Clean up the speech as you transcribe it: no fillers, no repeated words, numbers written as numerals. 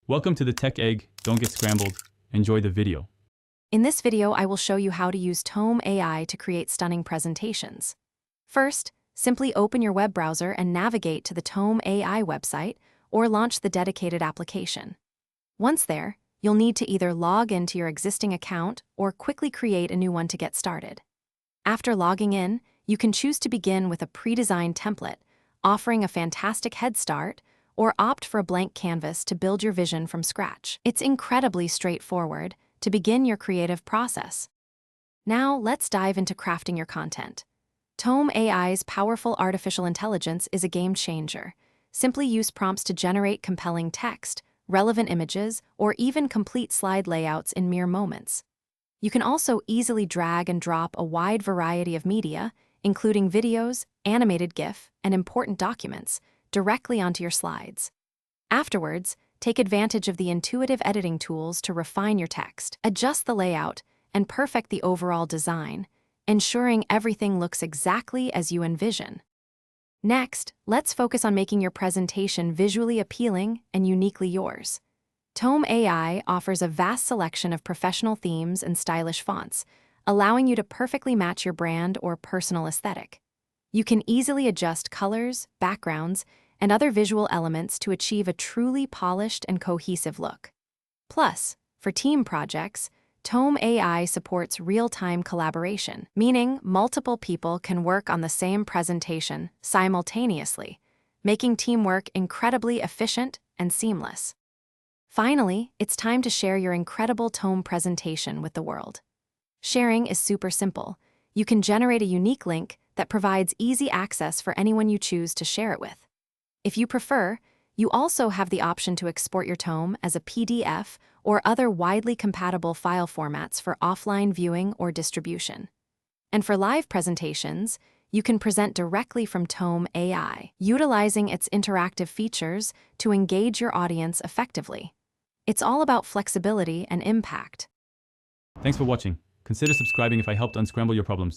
Welcome to the Tech Egg. Don't get scrambled. Enjoy the video. In this video, I will show you how to use Tome AI to create stunning presentations. First, simply open your web browser and navigate to the Tome AI website or launch the dedicated application. Once there, you'll need to either log into your existing account or quickly create a new one to get started. After logging in, you can choose to begin with a pre-designed template, offering a fantastic head start, or opt for a blank canvas to build your vision from scratch. It's incredibly straightforward to begin your creative process. Now, let's dive into crafting your content. Tome AI's powerful artificial intelligence is a game changer. Simply use prompts to generate compelling text, relevant images, or even complete slide layouts in mere moments. You can also easily drag and drop a wide variety of media, including videos, animated GIF, and important documents, directly onto your slides. Afterwards, take advantage of the intuitive editing tools to refine your text, adjust the layout, and perfect the overall design, ensuring everything looks exactly as you envision. Next, let's focus on making your presentation visually appealing and uniquely yours. Tome AI offers a vast selection of professional themes and stylish fonts, allowing you to perfectly match your brand or personal aesthetic. You can easily adjust colors, backgrounds, and other visual elements to achieve a truly polished and cohesive look. Plus, for team projects, Tome AI supports real-time collaboration, meaning multiple people can work on the same presentation simultaneously, making teamwork incredibly efficient and seamless. Finally, it's time to share your incredible Tome presentation with the world. Sharing is super simple. You can generate a unique link that provides easy access for anyone you choose to share it with. If you prefer, you also have the option to export your Tome as a PDF or other widely compatible file formats for offline viewing or distribution. And for live presentations, you can present directly from Tome AI, utilizing its interactive features to engage your audience effectively. It's all about flexibility and impact. Thanks for watching. Consider subscribing if I helped unscramble your problems.